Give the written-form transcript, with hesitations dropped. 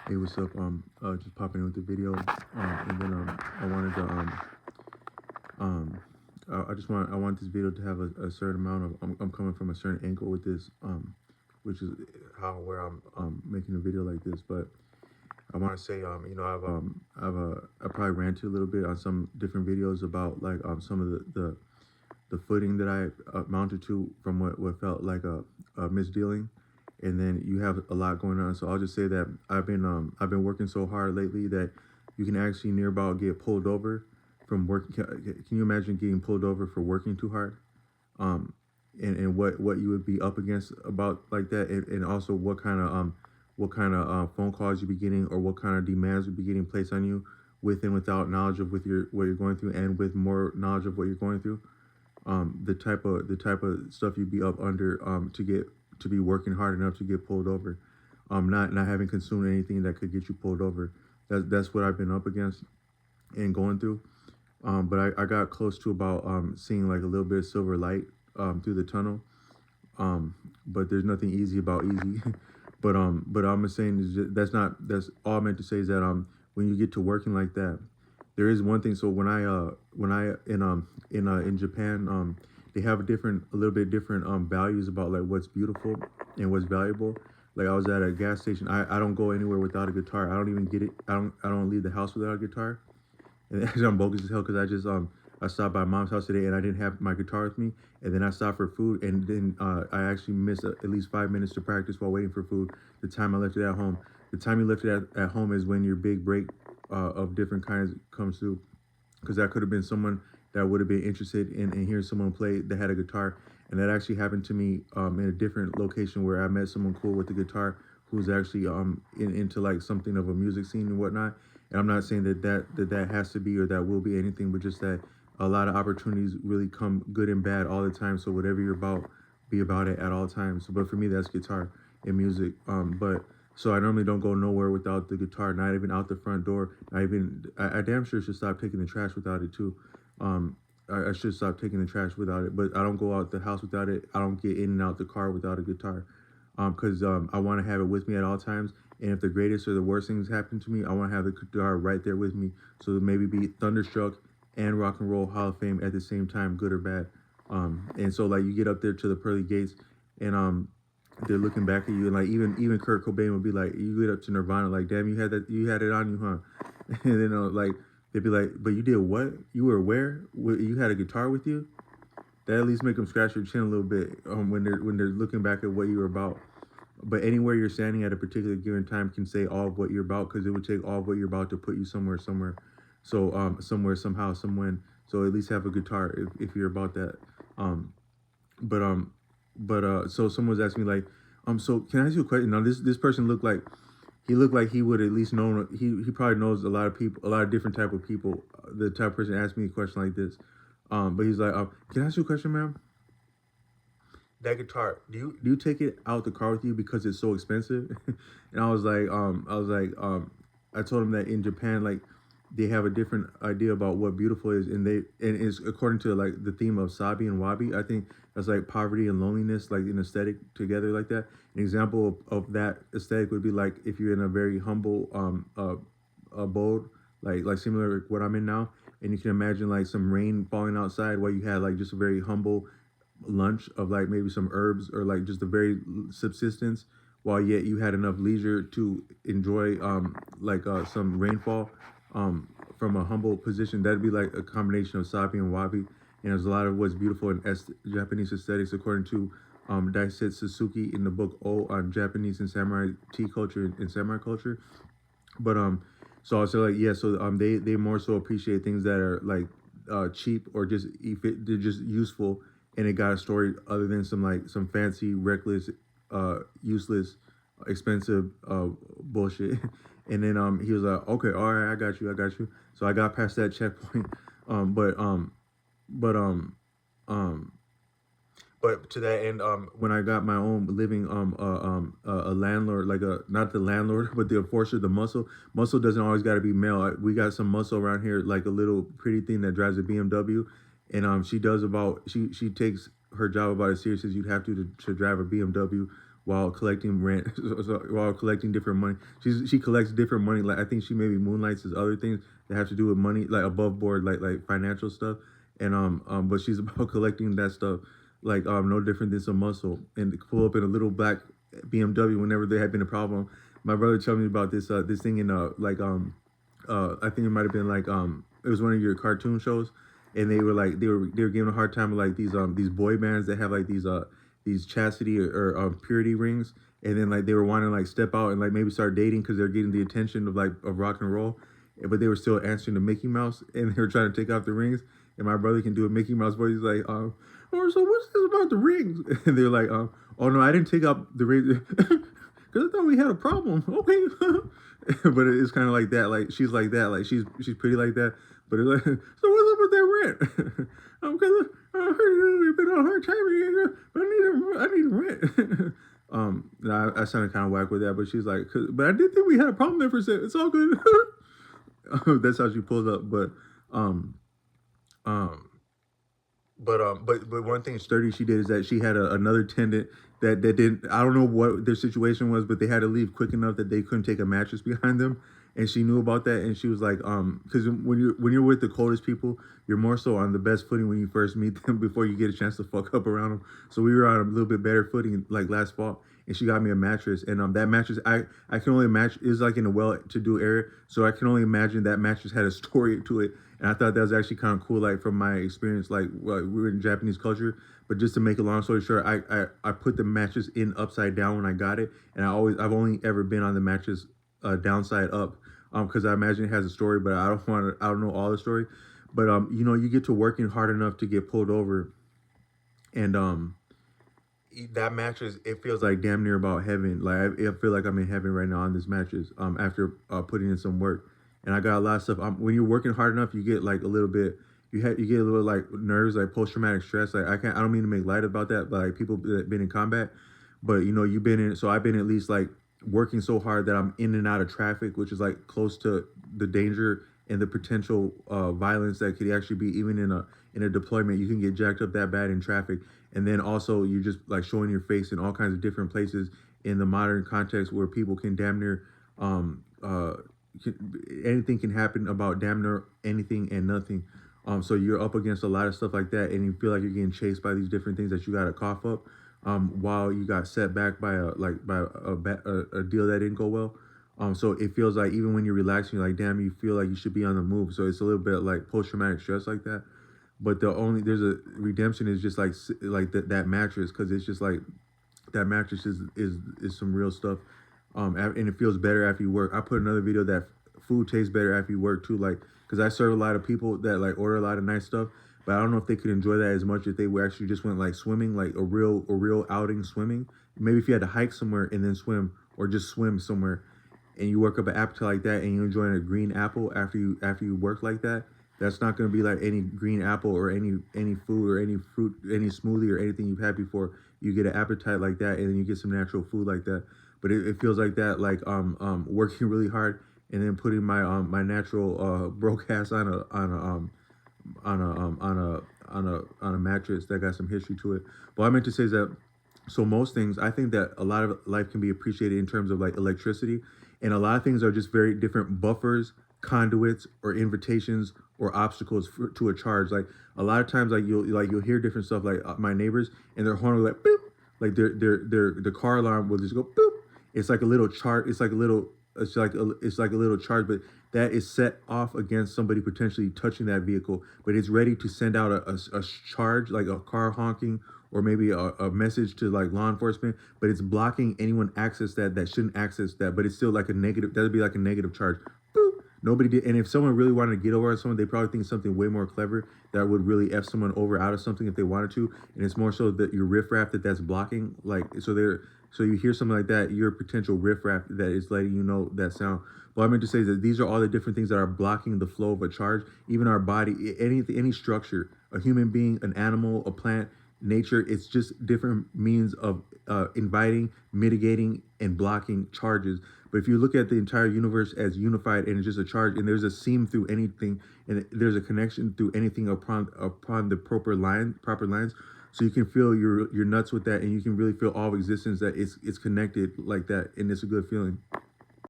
Hey, what's up? Just popping in with the video. And then I wanted to um, I want this video to have a certain amount of. I'm coming from a certain angle with this, which is how where I'm making a video like this. But I want to say, I probably ranted a little bit on some different videos about like some of the footing that I mounted to from what felt like a misdealing, and then you have a lot going on. So I'll just say that I've been working so hard lately that you can actually near about get pulled over from working. Can you imagine getting pulled over for working too hard? Um, and what you would be up against about like that, and also what kind of phone calls you be getting, or what kind of demands would be getting placed on you with and without knowledge of with your what you're going through, and with more knowledge of what you're going through. The type of stuff you'd be up under to be working hard enough to get pulled over, not having consumed anything that could get you pulled over. That's what I've been up against and going through. But I got close to about seeing like a little bit of silver light through the tunnel. But there's nothing easy about easy. But I'm saying is just, that's all I meant to say is that when you get to working like that, there is one thing. So when I in Japan, they have a little bit different values about like what's beautiful and what's valuable. Like I was at a gas station. I don't go anywhere without a guitar. I don't even get it. I don't leave the house without a guitar. And actually, I'm bogus as hell because I stopped by mom's house today and I didn't have my guitar with me. And then I stopped for food, and then I actually missed at least 5 minutes to practice while waiting for food. The time I left it at home. The time you left it at home is when your big break of different kinds comes through. Because that could have been someone that would have been interested in hearing someone play that had a guitar. And that actually happened to me in a different location where I met someone cool with the guitar who's actually into like something of a music scene and whatnot. And I'm not saying that has to be or that will be anything, but just that a lot of opportunities really come good and bad all the time. So whatever you're about, be about it at all times. So, but for me, that's guitar and music. But so I normally don't go nowhere without the guitar, not even out the front door. Not even I damn sure should stop taking the trash without it too. I should stop taking the trash without it. But I don't go out the house without it. I don't get in and out the car without a guitar, because I want to have it with me at all times. And if the greatest or the worst things happen to me, I want to have the guitar right there with me. So maybe be Thunderstruck and Rock and Roll Hall of Fame at the same time, good or bad. And so like you get up there to the pearly gates, and they're looking back at you, and like even Kurt Cobain would be like, you get up to Nirvana, like damn, you had it on you, huh? And then like they'd be like, but you did what? You were where? You had a guitar with you? That at least make them scratch your chin a little bit when they're looking back at what you were about. But anywhere you're standing at a particular given time can say all of what you're about, because it would take all of what you're about to put you somewhere. So somewhere, somehow, somewhen. So at least have a guitar if you're about that. Um, but so someone was asking me like, so can I ask you a question? Now this person looked like he would at least know. He probably knows a lot of people, a lot of different type of people. The type of person asked me a question like this. But he's like, can I ask you a question, ma'am? That guitar, do you take it out the car with you because it's so expensive? And I told him that in Japan, like they have a different idea about what beautiful is, and it's according to like the theme of sabi and wabi. I think that's like poverty and loneliness, like an aesthetic together like that. An example of that aesthetic would be like if you're in a very humble abode, like similar to what I'm in now, and you can imagine like some rain falling outside while you had like just a very humble lunch of like maybe some herbs or like just a very subsistence, while yet you had enough leisure to enjoy some rainfall from a humble position. That'd be like a combination of sabi and wabi. And there's a lot of what's beautiful in Japanese aesthetics according to Daisetsu Suzuki in the book O on Japanese and samurai tea culture and samurai culture. But so I was like, yeah, so they more so appreciate things that are like cheap or just if they're just useful, and it got a story other than some fancy, reckless, useless, expensive bullshit. And then he was like, okay, all right, I got you. So I got past that checkpoint. Um, but um, but um, um, but to that end, when I got my own living, a landlord, like a not the landlord, but the enforcer, the muscle. Muscle doesn't always got to be male. We got some muscle around here, like a little pretty thing that drives a BMW, and she takes her job about as serious as you'd have to drive a BMW while collecting rent, while collecting different money. She collects different money. Like I think she maybe moonlights as other things that have to do with money, like above board, like financial stuff. And but she's about collecting that stuff, like no different than some muscle. And pull up in a little black BMW whenever there had been a problem. My brother told me about this thing in I think it might have been like it was one of your cartoon shows, and they were like they were giving a hard time of like these boy bands that have like these chastity or purity rings, and then like they were wanting to like step out and like maybe start dating because they're getting the attention of like of rock and roll, but they were still answering to Mickey Mouse, and they were trying to take off the rings. And my brother can do a Mickey Mouse voice. He's like, oh, so what's this about the rings? And they're like, oh no, I didn't take out the rings because I thought we had a problem. Okay. But it's kind of like that. Like she's like that. Like she's pretty like that. But it's like, so what's up with that rent? Because I heard you've been on a hard time, but I need rent. I sounded kind of whack with that, but she's like, but I did think we had a problem there for a second. It's all good. That's how she pulls up. Um, um, but one thing sturdy she did is that she had another tenant that didn't. I don't know what their situation was, but they had to leave quick enough that they couldn't take a mattress behind them, and she knew about that, and she was like, because when you're with the coldest people, you're more so on the best footing when you first meet them before you get a chance to fuck up around them. So we were on a little bit better footing like last fall, and she got me a mattress, and that mattress I can only imagine is like in a well-to-do area, so I can only imagine that mattress had a story to it. And I thought that was actually kind of cool, like from my experience, like well, we were in Japanese culture. But just to make a long story short, I put the mattress in upside down when I got it, and I've only ever been on the mattress downside up, because I imagine it has a story, but I don't know all the story. But you get to working hard enough to get pulled over, and that mattress, it feels like damn near about heaven. Like I feel like I'm in heaven right now on this mattress. After putting in some work, and I got a lot of stuff. When you're working hard enough, you get like a little bit. You get a little like nerves, like post traumatic stress. Like I don't mean to make light about that, but like people that been in combat, but you've been in. So I've been at least like working so hard that I'm in and out of traffic, which is like close to the danger and the potential violence that could actually be even in a deployment. You can get jacked up that bad in traffic, and then also you're just like showing your face in all kinds of different places in the modern context where people can damn near anything can happen about damn near anything and nothing. So you're up against a lot of stuff like that, and you feel like you're getting chased by these different things that you got to cough up, while you got set back by a deal that didn't go well. So it feels like even when you're relaxing, you're like, damn, you feel like you should be on the move. So it's a little bit like post traumatic stress like that. But there's a redemption is just like that mattress, because it's just like that mattress is some real stuff. And it feels better after you work. I put another video that food tastes better after you work too, like because I serve a lot of people that like order a lot of nice stuff, but I don't know if they could enjoy that as much if they were actually just went like swimming, like a real outing swimming. Maybe if you had to hike somewhere and then swim, or just swim somewhere, and you work up an appetite like that, and you're enjoying a green apple after you work like that. That's not going to be like any green apple or any food or any fruit, any smoothie or anything you've had before. You get an appetite like that, and then you get some natural food like that. But it feels like that, like working really hard and then putting my natural broke ass on a mattress that got some history to it. But what I meant to say is that, so most things, I think that a lot of life can be appreciated in terms of like electricity, and a lot of things are just very different buffers, conduits, or invitations or obstacles to a charge. Like a lot of times, like you'll hear different stuff. Like my neighbors, and their horn will like boop, like their car alarm will just go boop. It's like a little charge. It's like a little charge, but that is set off against somebody potentially touching that vehicle. But it's ready to send out a charge, like a car honking, or maybe a message to like law enforcement. But it's blocking anyone access that shouldn't access that. But it's still like a negative. That'd be like a negative charge. Boop. Nobody did. And if someone really wanted to get over on someone, they probably think something way more clever that would really F someone over out of something if they wanted to. And it's more so that your riffraff that's blocking. Like, so you hear something like that, you're a potential riffraff that is letting you know that sound. What I meant to say is that these are all the different things that are blocking the flow of a charge. Even our body, any structure, a human being, an animal, a plant, nature, it's just different means of inviting, mitigating, and blocking charges. But if you look at the entire universe as unified and it's just a charge, and there's a seam through anything, and there's a connection through anything upon the proper lines. So you can feel your nuts with that, and you can really feel all of existence, that it's connected like that, and it's a good feeling.